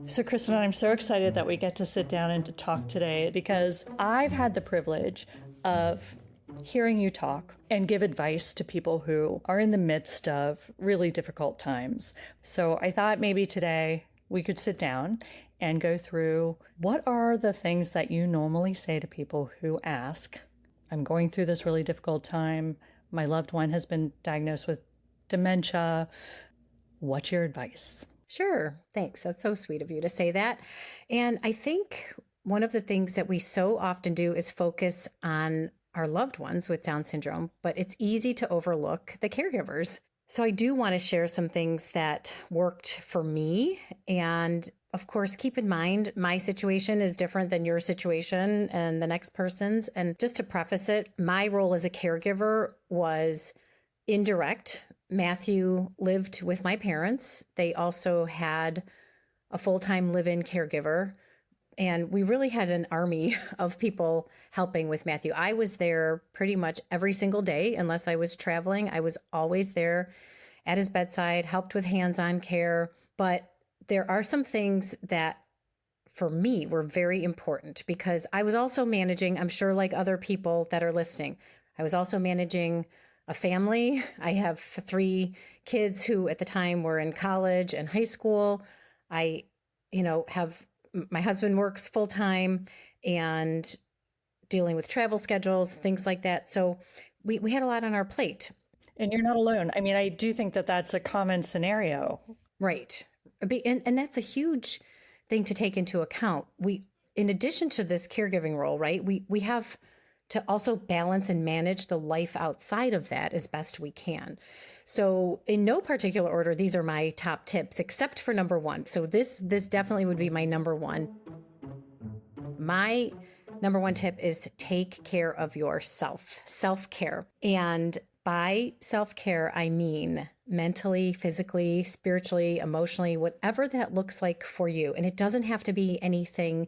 So, Kristin, I'm so excited that we get to sit down and to talk today because I've had the privilege of hearing you talk and give advice to people who are in the midst of really difficult times. So, I thought maybe today we could sit down and go through what are the things that you normally say to people who ask, I'm going through this really difficult time. My loved one has been diagnosed with dementia. What's your advice? Sure. Thanks. That's so sweet of you to say that. And I think one of the things that we so often do is focus on our loved ones with Down syndrome, but it's easy to overlook the caregivers. So I do want to share some things that worked for me. And of course, keep in mind, my situation is different than your situation and the next person's. And just to preface it, my role as a caregiver was indirect. Matthew lived with my parents. They also had a full-time live-in caregiver. And we really had an army of people helping with Matthew. I was there pretty much every single day, unless I was traveling. I was always there at his bedside, helped with hands-on care. But there are some things that for me were very important because I was also managing, I'm sure like other people that are listening, I was also managing a family. I have 3 kids who at the time were in college and high school. I, have my husband works full time and dealing with travel schedules, things like that. So we had a lot on our plate. And you're not alone. I mean, I do think that that's a common scenario. Right. And that's a huge thing to take into account. In addition to this caregiving role, right, we have to also balance and manage the life outside of that as best we can. So in no particular order, these are my top tips, except for number 1. So this definitely would be my number 1. My number 1 tip is take care of yourself, self-care. And by self-care, I mean mentally, physically, spiritually, emotionally, whatever that looks like for you. And it doesn't have to be anything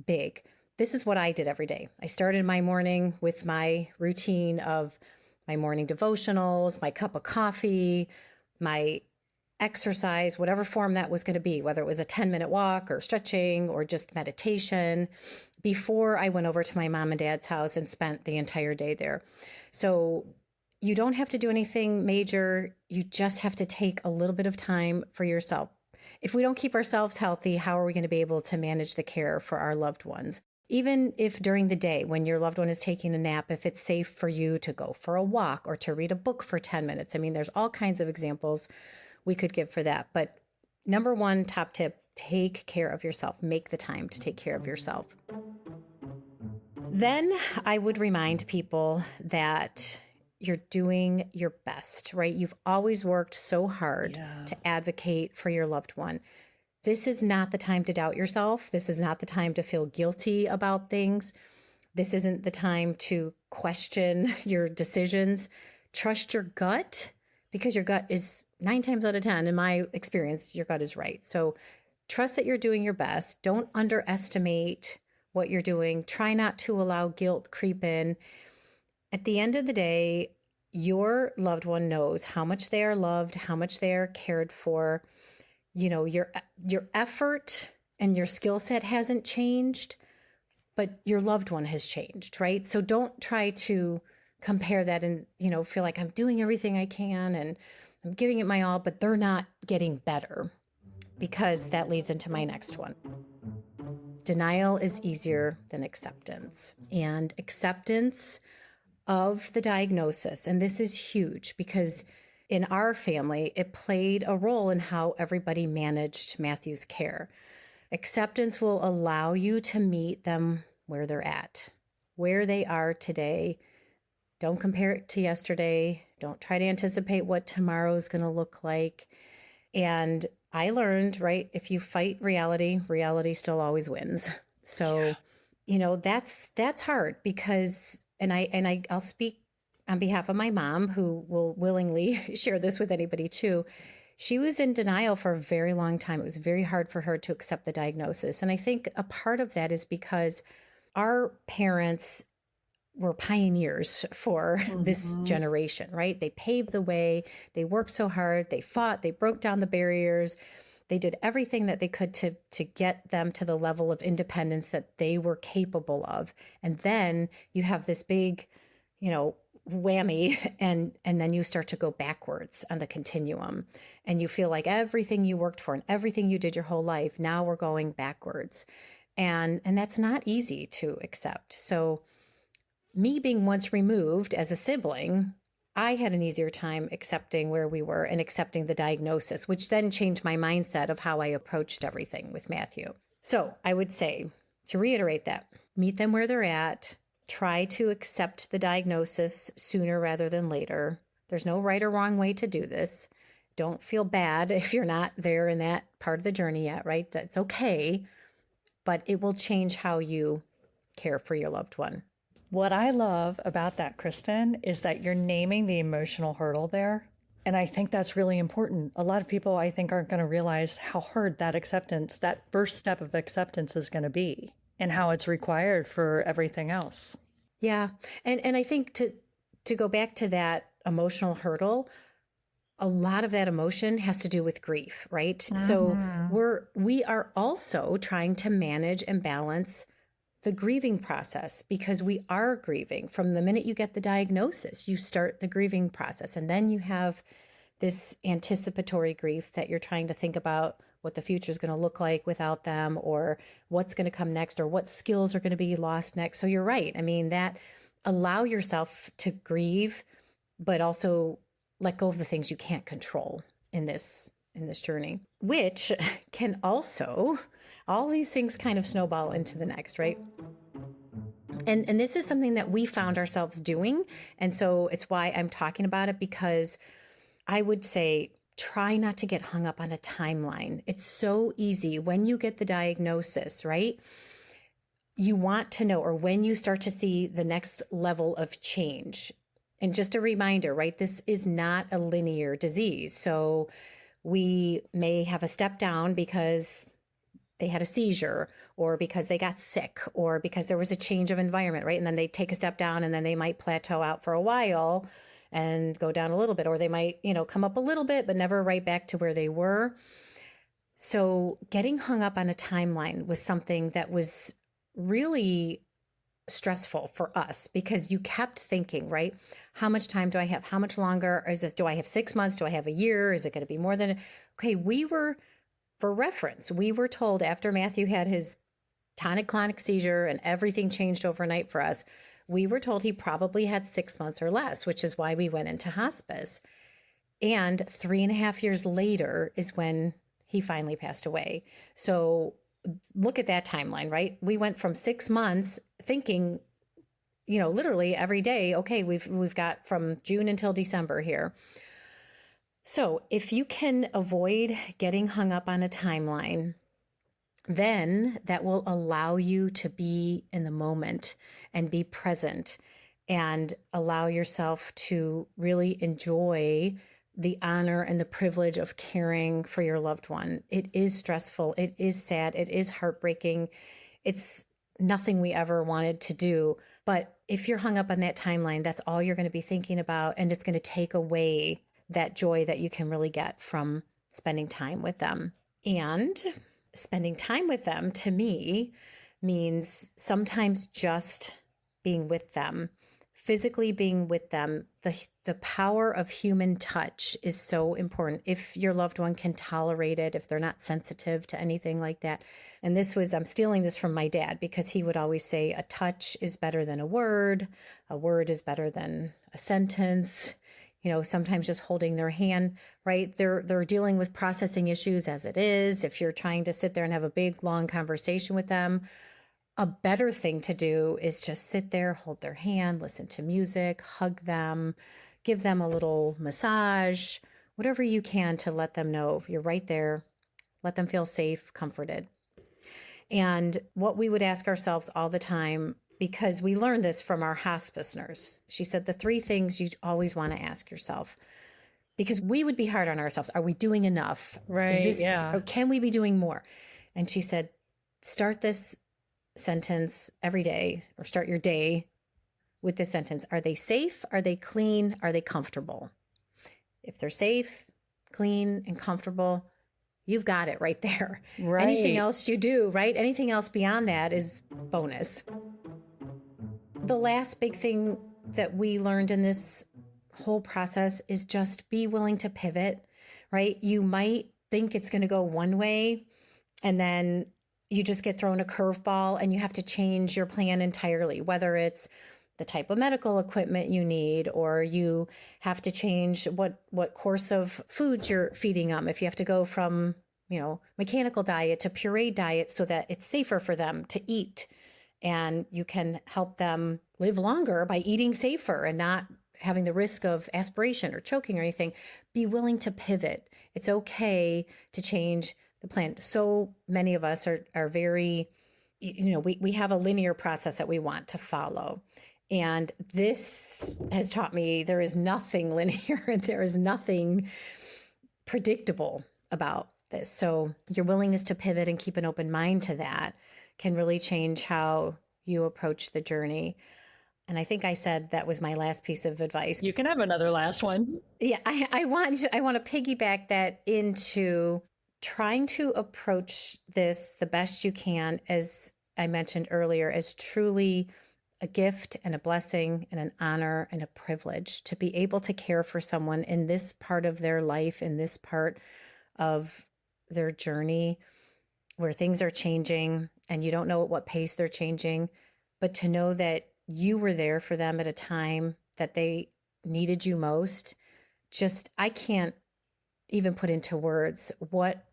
big. This is what I did every day. I started my morning with my routine of my morning devotionals, my cup of coffee, my exercise, whatever form that was going to be, whether it was a 10-minute walk or stretching or just meditation, before I went over to my mom and dad's house and spent the entire day there. So you don't have to do anything major. You just have to take a little bit of time for yourself. If we don't keep ourselves healthy, how are we going to be able to manage the care for our loved ones? Even if during the day when your loved one is taking a nap, if it's safe for you to go for a walk or to read a book for 10 minutes. I mean, there's all kinds of examples we could give for that. But number 1 top tip, take care of yourself. Make the time to take care of yourself. Then I would remind people that you're doing your best, right? You've always worked so hard to advocate for your loved one. This is not the time to doubt yourself. This is not the time to feel guilty about things. This isn't the time to question your decisions. Trust your gut, because your gut is 9 times out of 10, in my experience, your gut is right. So trust that you're doing your best. Don't underestimate what you're doing. Try not to allow guilt creep in. At the end of the day, your loved one knows how much they are loved, how much they are cared for. Your effort and your skill set hasn't changed, but your loved one has changed, right? So don't try to compare that and, feel like I'm doing everything I can and I'm giving it my all, but they're not getting better, because that leads into my next one. Denial is easier than acceptance, and acceptance of the diagnosis. And this is huge because in our family, it played a role in how everybody managed Matthew's care. Acceptance will allow you to meet them where they're at, where they are today. Don't compare it to yesterday. Don't try to anticipate what tomorrow is going to look like. And I learned, right, if you fight reality, reality still always wins. So, that's hard because, I'll speak on behalf of my mom, who will willingly share this with anybody too. She was in denial for a very long time. It was very hard for her to accept the diagnosis. And I think a part of that is because our parents were pioneers for this generation, right? They paved the way. They worked so hard. They fought. They broke down the barriers. They did everything that they could to get them to the level of independence that they were capable of. And then you have this big, whammy, and then you start to go backwards on the continuum, and you feel like everything you worked for and everything you did your whole life, now we're going backwards. And that's not easy to accept. So me being once removed as a sibling, I had an easier time accepting where we were and accepting the diagnosis, which then changed my mindset of how I approached everything with Matthew. So I would say, to reiterate that, meet them where they're at, try to accept the diagnosis sooner rather than later. There's no right or wrong way to do this. Don't feel bad if you're not there in that part of the journey yet, right? That's okay, but it will change how you care for your loved one. What I love about that, Kristin, is that you're naming the emotional hurdle there. And I think that's really important. A lot of people, I think, aren't going to realize how hard that acceptance, that first step of acceptance is going to be, and how it's required for everything else. Yeah. And I think to go back to that emotional hurdle, a lot of that emotion has to do with grief, right? Mm-hmm. So we are also trying to manage and balance the grieving process, because we are grieving. From the minute you get the diagnosis, you start the grieving process. And then you have this anticipatory grief that you're trying to think about what the future is going to look like without them, or what's going to come next, or what skills are going to be lost next. So you're right. I mean, that allow yourself to grieve, but also let go of the things you can't control in this journey, which can also, all these things kind of snowball into the next, right? And this is something that we found ourselves doing. And so it's why I'm talking about it, because I would say, try not to get hung up on a timeline. It's so easy when you get the diagnosis, right? You want to know, or when you start to see the next level of change. And just a reminder, right? This is not a linear disease. So we may have a step down because they had a seizure, or because they got sick, or because there was a change of environment, right? And then they take a step down, and then they might plateau out for a while and go down a little bit, or they might, come up a little bit, but never right back to where they were. So getting hung up on a timeline was something that was really stressful for us, because you kept thinking, right? How much time do I have? How much longer is this? Do I have 6 months? Do I have a year? Is it going to be more than? Okay, for reference, we were told after Matthew had his tonic-clonic seizure and everything changed overnight for us, we were told he probably had 6 months or less, which is why we went into hospice. And 3.5 years later is when he finally passed away. So look at that timeline, right? We went from 6 months thinking, literally every day, okay, we've got from June until December here. So if you can avoid getting hung up on a timeline, then that will allow you to be in the moment and be present, and allow yourself to really enjoy the honor and the privilege of caring for your loved one. It is stressful. It is sad. It is heartbreaking. It's nothing we ever wanted to do. But if you're hung up on that timeline, that's all you're going to be thinking about. And it's going to take away that joy that you can really get from spending time with them. And spending time with them, to me, means sometimes just being with them, physically being with them. The power of human touch is so important. If your loved one can tolerate it, if they're not sensitive to anything like that. And I'm stealing this from my dad, because he would always say, a touch is better than a word is better than a sentence. Sometimes just holding their hand, right? They're dealing with processing issues as it is. If you're trying to sit there and have a big, long conversation with them, a better thing to do is just sit there, hold their hand, listen to music, hug them, give them a little massage, whatever you can to let them know you're right there, let them feel safe, comforted. And what we would ask ourselves all the time, because we learned this from our hospice nurse. She said the 3 things you always want to ask yourself, because we would be hard on ourselves. Are we doing enough? Right. Or can we be doing more? And she said, start this sentence every day, or start your day with this sentence. Are they safe? Are they clean? Are they comfortable? If they're safe, clean, and comfortable, you've got it right there. Right. Anything else you do, right? Anything else beyond that is bonus. The last big thing that we learned in this whole process is just be willing to pivot, right? You might think it's going to go one way, and then you just get thrown a curveball and you have to change your plan entirely, whether it's the type of medical equipment you need, or you have to change what course of foods you're feeding them. If you have to go from, mechanical diet to pureed diet so that it's safer for them to eat, and you can help them live longer by eating safer and not having the risk of aspiration or choking or anything, be willing to pivot. It's okay to change the plan. So many of us are very, we have a linear process that we want to follow. And this has taught me there is nothing linear and there is nothing predictable about this. So your willingness to pivot and keep an open mind to that can really change how you approach the journey. And I think I said that was my last piece of advice. You can have another last one. Yeah, I want to piggyback that into trying to approach this the best you can, as I mentioned earlier, as truly a gift and a blessing and an honor and a privilege to be able to care for someone in this part of their life, in this part of their journey where things are changing and you don't know at what pace they're changing, but to know that you were there for them at a time that they needed you most. Just, I can't even put into words what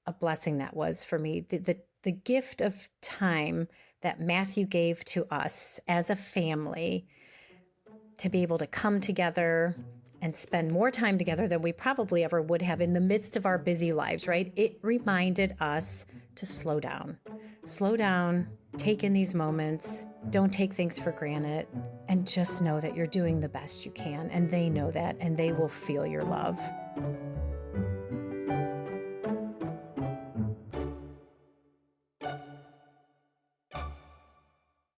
a blessing that was for me. The gift of time that Matthew gave to us as a family to be able to come together and spend more time together than we probably ever would have in the midst of our busy lives, right? It reminded us to slow down, take in these moments, don't take things for granted, and just know that you're doing the best you can. And they know that, and they will feel your love.